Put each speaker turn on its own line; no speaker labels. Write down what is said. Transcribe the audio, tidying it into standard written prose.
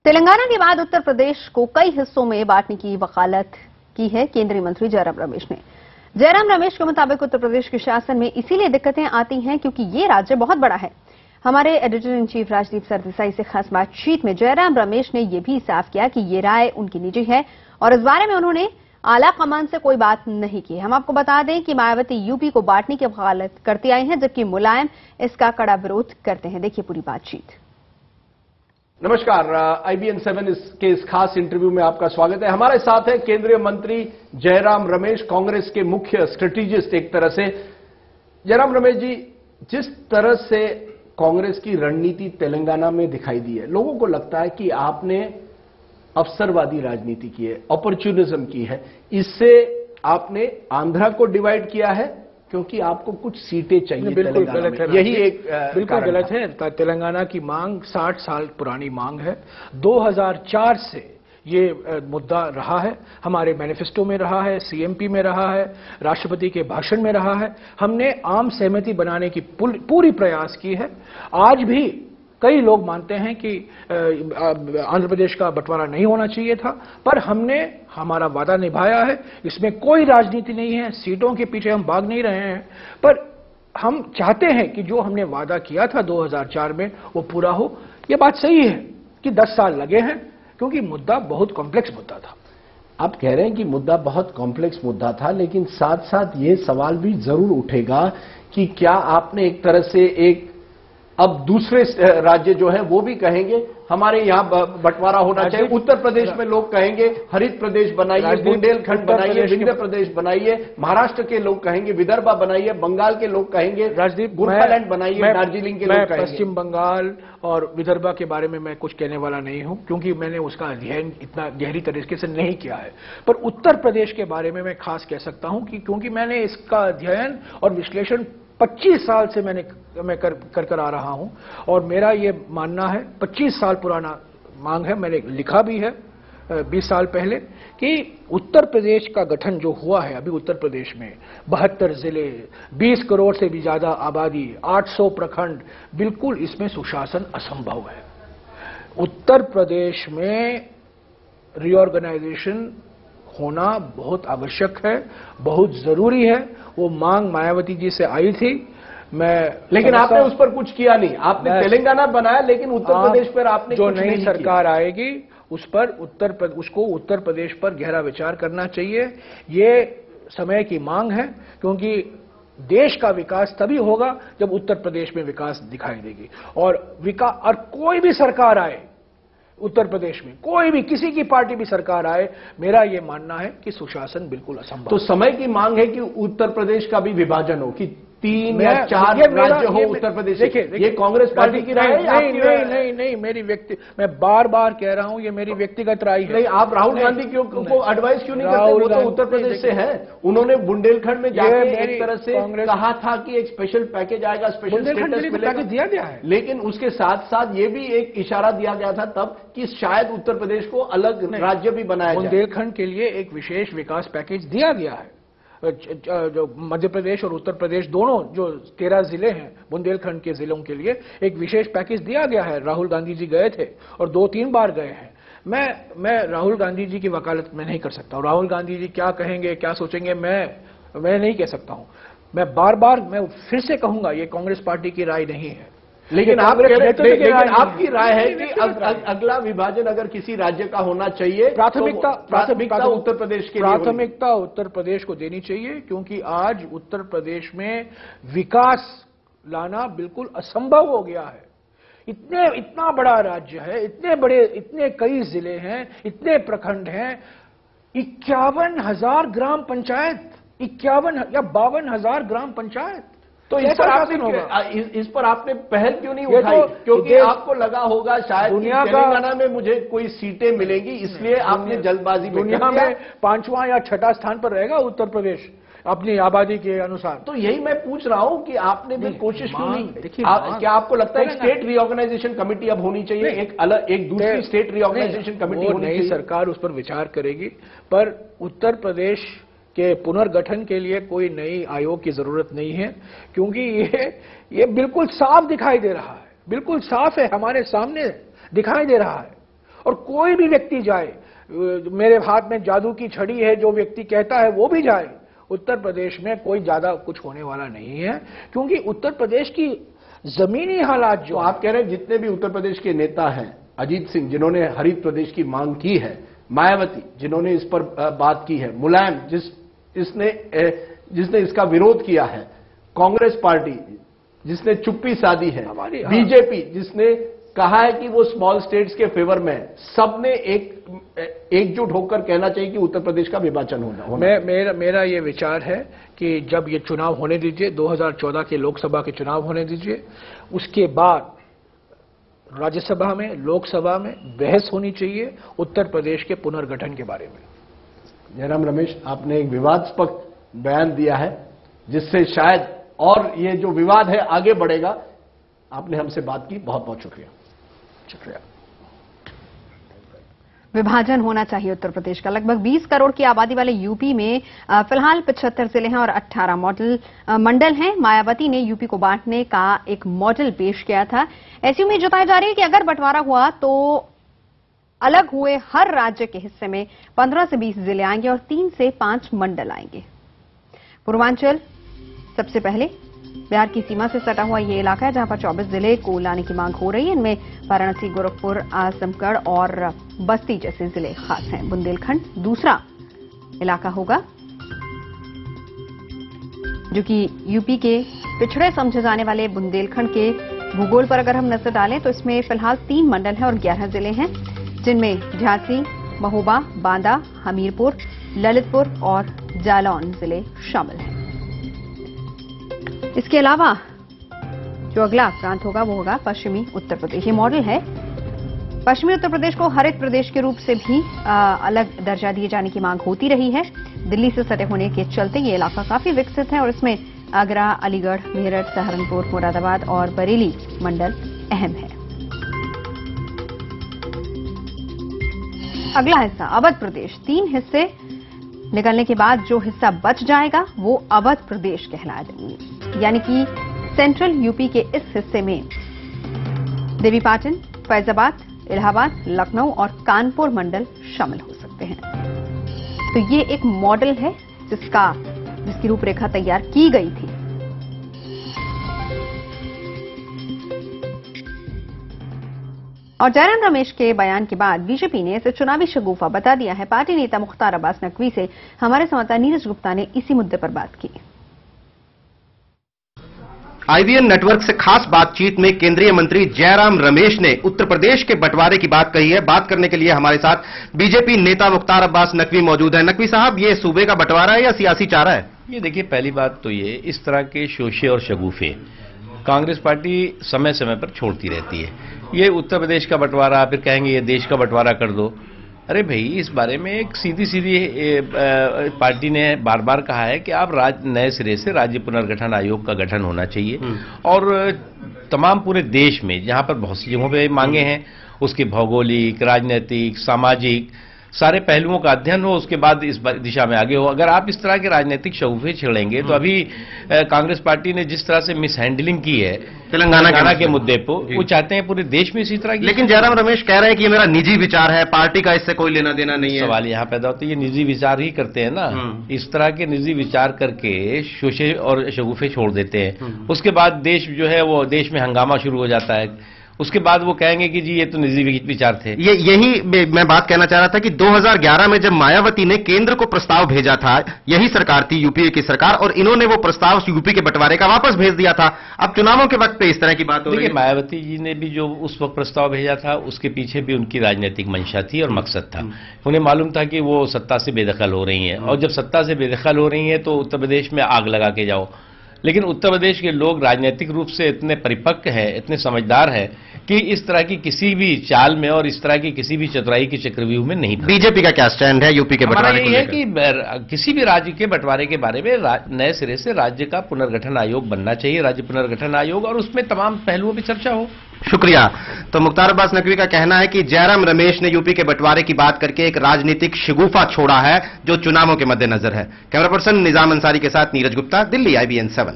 तेलंगाना के बाद उत्तर प्रदेश को कई हिस्सों में बांटने की वकालत की है केंद्रीय मंत्री जयराम रमेश ने। जयराम रमेश के मुताबिक उत्तर प्रदेश के शासन में इसीलिए दिक्कतें आती हैं क्योंकि ये राज्य बहुत बड़ा है। हमारे editor in chief Rajdeep Sardesai से खास बातचीत में जयराम रमेश ने यह भी साफ किया कि ये राय उनकी निजी है और इस बारे में उन्होंने आला कमान से कोई बात नहीं की। हम आपको बता दें कि मायावती यूपी को बांटने की वकालत करती आई हैं, जबकि मुलायम इसका कड़ा विरोध करते हैं। देखिए पूरी बातचीत।
नमस्कार, IBN 7 के इस खास इंटरव्यू में आपका स्वागत है। हमारे साथ है केंद्रीय मंत्री जयराम रमेश, कांग्रेस के मुख्य स्ट्रेटेजिस्ट एक तरह से। जयराम रमेश जी, जिस तरह से कांग्रेस की रणनीति तेलंगाना में दिखाई दी है, लोगों को लगता है कि आपने अवसरवादी राजनीति की है, अपॉर्चुनिज्म की है। इससे आपने आंध्रा को डिवाइड किया है क्योंकि आपको कुछ सीटें चाहिए।
बिल्कुल गलत है,
यही एक
बिल्कुल गलत है। तेलंगाना की मांग 60 साल पुरानी मांग है। 2004 से ये मुद्दा रहा है, हमारे मैनिफेस्टो में रहा है, CMP में रहा है, राष्ट्रपति के भाषण में रहा है। हमने आम सहमति बनाने की पूरी प्रयास की है। आज भी कई लोग मानते हैं कि आंध्र प्रदेश का बंटवारा नहीं होना चाहिए था, पर हमने हमारा वादा निभाया है। इसमें कोई राजनीति नहीं है, सीटों के पीछे हम भाग नहीं रहे हैं, पर हम चाहते हैं कि जो हमने वादा किया था 2004 में वो पूरा हो। ये बात सही है कि 10 साल लगे हैं क्योंकि मुद्दा बहुत कॉम्प्लेक्स मुद्दा था।
आप कह रहे हैं कि मुद्दा बहुत कॉम्प्लेक्स मुद्दा था, लेकिन साथ साथ ये सवाल भी जरूर उठेगा कि क्या आपने एक तरह से एक अब दूसरे राज्य जो हैं वो भी कहेंगे हमारे यहां बंटवारा होना चाहिए। उत्तर प्रदेश में लोग कहेंगे हरित प्रदेश बनाइए, बुंदेलखंड बनाइए, विंध्य प्रदेश बनाइए। महाराष्ट्र के लोग कहेंगे विदर्भा बनाइए, बंगाल के लोग कहेंगे
राजदीप
गोरखालैंड बनाइए, दार्जिलिंग के लोग कहेंगे।
पश्चिम बंगाल और विदर्भा के बारे में मैं कुछ कहने वाला नहीं हूं क्योंकि मैंने उसका अध्ययन इतना गहरी तरीके से नहीं किया है। पर उत्तर प्रदेश के बारे में मैं खास कह सकता हूं कि क्योंकि मैंने इसका अध्ययन और विश्लेषण 25 साल से मैं कर आ रहा हूं और मेरा ये मानना है, 25 साल पुराना मांग है, मैंने लिखा भी है 20 साल पहले, कि उत्तर प्रदेश का गठन जो हुआ है अभी उत्तर प्रदेश में 72 जिले, 20 करोड़ से भी ज्यादा आबादी, 800 प्रखंड, बिल्कुल इसमें सुशासन असंभव है। उत्तर प्रदेश में रीऑर्गेनाइजेशन होना बहुत आवश्यक है, बहुत जरूरी है। वो मांग मायावती जी से आई थी,
लेकिन आपने उस पर कुछ किया नहीं। आपने तेलंगाना बनाया, लेकिन उत्तर प्रदेश पर आपने
जो नई सरकार आएगी उस पर उसको उत्तर प्रदेश पर गहरा विचार करना चाहिए। ये समय की मांग है क्योंकि देश का विकास तभी होगा जब उत्तर प्रदेश में विकास दिखाई देगी। और कोई भी सरकार आए उत्तर प्रदेश में, कोई भी किसी की पार्टी भी सरकार आए, मेरा यह मानना है कि सुशासन बिल्कुल असंभव।
तो समय की मांग है कि उत्तर प्रदेश का भी विभाजन हो, कि 3 या 4 राज्य हो उत्तर प्रदेश।
देखिए,
ये कांग्रेस पार्टी की राय है?
नहीं, मैं बार बार कह रहा हूं ये मेरी व्यक्तिगत राय है।
नहीं, आप राहुल गांधी को एडवाइस क्यों नहीं करते? वो तो उत्तर प्रदेश से है। उन्होंने बुंदेलखंड में जाके एक तरह से कहा था कि एक स्पेशल पैकेज आएगा, स्पेशल स्टेटस मिलेगा,
दिया गया है।
लेकिन उसके साथ साथ ये भी एक इशारा दिया गया था तब कि शायद उत्तर प्रदेश को अलग राज्य भी बनाया जाए।
बुंदेलखंड के लिए एक विशेष विकास पैकेज दिया गया है। जो मध्य प्रदेश और उत्तर प्रदेश दोनों जो 13 जिले हैं बुंदेलखंड के जिलों के लिए एक विशेष पैकेज दिया गया है। राहुल गांधी जी गए थे और 2-3 बार गए हैं। मैं राहुल गांधी जी की वकालत में नहीं कर सकता हूं। राहुल गांधी जी क्या कहेंगे, क्या सोचेंगे, मैं नहीं कह सकता हूं। मैं फिर से कहूंगा ये कांग्रेस पार्टी की राय नहीं है।
लेकिन आपकी राय है कि अगला विभाजन अगर किसी राज्य का होना चाहिए, प्राथमिकता उत्तर प्रदेश के लिए,
प्राथमिकता उत्तर प्रदेश को देनी चाहिए क्योंकि आज उत्तर प्रदेश में विकास लाना बिल्कुल असंभव हो गया है। इतना बड़ा राज्य है, इतने कई जिले हैं, इतने प्रखंड हैं, 51,000 ग्राम पंचायत, 51 या 52,000 ग्राम पंचायत।
तो इस पर आपने पहल क्यों नहीं उठाई? क्योंकि आपको लगा होगा शायद तेलंगाना में मुझे कोई सीटें मिलेंगी, इसलिए आपने जल्दबाजी में।
दुनिया में 5वां या 6ठा स्थान पर रहेगा उत्तर प्रदेश अपनी आबादी के अनुसार।
तो यही मैं पूछ रहा हूं कि आपने भी कोशिश क्यों नहीं? क्या आपको लगता है स्टेट रीऑर्गेनाइजेशन कमेटी अब होनी चाहिए, एक दूसरी स्टेट रीऑर्गेनाइजेशन कमेटी होनी चाहिए?
नई सरकार उस पर विचार करेगी, पर उत्तर प्रदेश के पुनर्गठन के लिए कोई नई आयोग की जरूरत नहीं है क्योंकि ये बिल्कुल साफ दिखाई दे रहा है, बिल्कुल साफ है, हमारे सामने दिखाई दे रहा है। और कोई भी व्यक्ति जाए, मेरे हाथ में जादू की छड़ी है जो व्यक्ति कहता है वो भी जाए, उत्तर प्रदेश में कोई ज्यादा कुछ होने वाला नहीं है, क्योंकि उत्तर प्रदेश की जमीनी हालात जो
आप कह रहे हैं जितने भी उत्तर प्रदेश के नेता हैं, अजीत सिंह जिन्होंने हरित प्रदेश की मांग की है, मायावती जिन्होंने इस पर बात की है, मुलायम जिसने इसका विरोध किया है, कांग्रेस पार्टी जिसने चुप्पी साधी है, बीजेपी जिसने कहा है कि वो स्मॉल स्टेट्स के फेवर में है, सबने एकजुट होकर कहना चाहिए कि उत्तर प्रदेश का विभाजन होना।
मेरा ये विचार है कि जब ये चुनाव होने दीजिए, 2014 के लोकसभा के चुनाव होने दीजिए, उसके बाद राज्यसभा में, लोकसभा में बहस होनी चाहिए उत्तर प्रदेश के पुनर्गठन के बारे में।
जयराम रमेश, आपने एक विवादास्पद बयान दिया है जिससे शायद और ये जो विवाद है आगे बढ़ेगा। आपने हमसे बात की, बहुत बहुत शुक्रिया। शुक्रिया।
विभाजन होना चाहिए उत्तर प्रदेश का। लगभग 20 करोड़ की आबादी वाले यूपी में फिलहाल 75 जिले हैं और 18 मंडल हैं। मायावती ने यूपी को बांटने का एक मॉडल पेश किया था। ऐसी उम्मीद जताई जा रही है कि अगर बंटवारा हुआ तो अलग हुए हर राज्य के हिस्से में 15 से 20 जिले आएंगे और 3 से 5 मंडल आएंगे। पूर्वांचल सबसे पहले बिहार की सीमा से सटा हुआ ये इलाका है जहां पर 24 जिले को लाने की मांग हो रही है। इनमें वाराणसी, गोरखपुर, आजमगढ़ और बस्ती जैसे जिले खास हैं। बुंदेलखंड दूसरा इलाका होगा जो कि यूपी के पिछड़े समझे जाने वाले बुंदेलखंड के भूगोल पर अगर हम नजर डालें तो इसमें फिलहाल 3 मंडल हैं और 11 जिले हैं, जिनमें झांसी, महोबा, बांदा, हमीरपुर, ललितपुर और जालौन जिले शामिल हैं। इसके अलावा जो अगला प्रांत होगा वो होगा पश्चिमी उत्तर प्रदेश। ये मॉडल है। पश्चिमी उत्तर प्रदेश को हरित प्रदेश के रूप से भी अलग दर्जा दिए जाने की मांग होती रही है। दिल्ली से सटे होने के चलते ये इलाका काफी विकसित है और इसमें आगरा, अलीगढ़, मेरठ, सहारनपुर, मुरादाबाद और बरेली मंडल अहम है। अगला हिस्सा अवध प्रदेश। 3 हिस्से निकलने के बाद जो हिस्सा बच जाएगा वो अवध प्रदेश कहलाएगा, यानी कि सेंट्रल यूपी के इस हिस्से में देवीपाटन, फैजाबाद, इलाहाबाद, लखनऊ और कानपुर मंडल शामिल हो सकते हैं। तो ये एक मॉडल है जिसकी रूपरेखा तैयार की गई थी। और जयराम रमेश के बयान के बाद बीजेपी ने इसे चुनावी शगुफा बता दिया है। पार्टी नेता मुख्तार अब्बास नकवी से हमारे संवाददाता नीरज गुप्ता ने इसी मुद्दे पर बात की।
IBN नेटवर्क से खास बातचीत में केंद्रीय मंत्री जयराम रमेश ने उत्तर प्रदेश के बंटवारे की बात कही है। बात करने के लिए हमारे साथ बीजेपी नेता मुख्तार अब्बास नकवी मौजूद हैं। नकवी साहब, ये सूबे का बंटवारा है या सियासी चारा है?
ये देखिए, पहली बात तो ये, इस तरह के शोशे और शगुफे कांग्रेस पार्टी समय समय पर छोड़ती रहती है। ये उत्तर प्रदेश का बंटवारा, फिर कहेंगे ये देश का बंटवारा कर दो। अरे भाई, इस बारे में एक सीधी पार्टी ने बार बार कहा है कि आप नए सिरे से राज्य पुनर्गठन आयोग का गठन होना चाहिए और तमाम पूरे देश में जहां पर बहुत सी जगहों पे मांगे हैं, उसके भौगोलिक, राजनीतिक, सामाजिक सारे पहलुओं का अध्ययन हो, उसके बाद इस दिशा में आगे हो। अगर आप इस तरह के राजनीतिक शगुफे छेड़ेंगे तो अभी कांग्रेस पार्टी ने जिस तरह से मिसहैंडलिंग की है तेलंगाना के मुद्दे पर, वो चाहते हैं पूरे देश में इसी तरह की।
लेकिन जयराम रमेश कह रहे हैं कि ये मेरा निजी विचार है, पार्टी का इससे कोई लेना देना नहीं है।
सवाल यहाँ पैदा होता है, ये निजी विचार ही करते हैं ना, इस तरह के निजी विचार करके शोशे और शगुफे छोड़ देते हैं। उसके बाद देश जो है वो देश में हंगामा शुरू हो जाता है। उसके बाद वो कहेंगे कि जी ये तो निजी विचार थे।
यही मैं बात कहना चाह रहा था कि 2011 में जब मायावती ने केंद्र को प्रस्ताव भेजा था, यही सरकार थी यूपीए की सरकार, और इन्होंने वो प्रस्ताव यूपी के बंटवारे का वापस भेज दिया था। अब चुनावों के वक्त पे इस तरह की बात हो रही है।
मायावती जी ने भी जो उस वक्त प्रस्ताव भेजा था, उसके पीछे भी उनकी राजनीतिक मंशा थी और मकसद था। उन्हें मालूम था कि वो सत्ता से बेदखल हो रही हैं, और जब सत्ता से बेदखल हो रही हैं तो उत्तर प्रदेश में आग लगा के जाओ। लेकिन उत्तर प्रदेश के लोग राजनीतिक रूप से इतने परिपक्व हैं, इतने समझदार हैं कि इस तरह की किसी भी चाल में और इस तरह की किसी भी चतुराई की चक्रव्यूह में नहीं।
बीजेपी का क्या स्टैंड है यूपी के बंटवारे को लेकर?
कि किसी भी राज्य के बंटवारे के बारे में नए सिरे से राज्य का पुनर्गठन आयोग बनना चाहिए, राज्य पुनर्गठन आयोग, और उसमें तमाम पहलुओं पर चर्चा हो।
शुक्रिया। तो मुख्तार अब्बास नकवी का कहना है कि जयराम रमेश ने यूपी के बंटवारे की बात करके एक राजनीतिक शगुफा छोड़ा है जो चुनावों के मद्देनजर है। कैमरा पर्सन निजाम अंसारी के साथ नीरज गुप्ता, दिल्ली, IBN 7।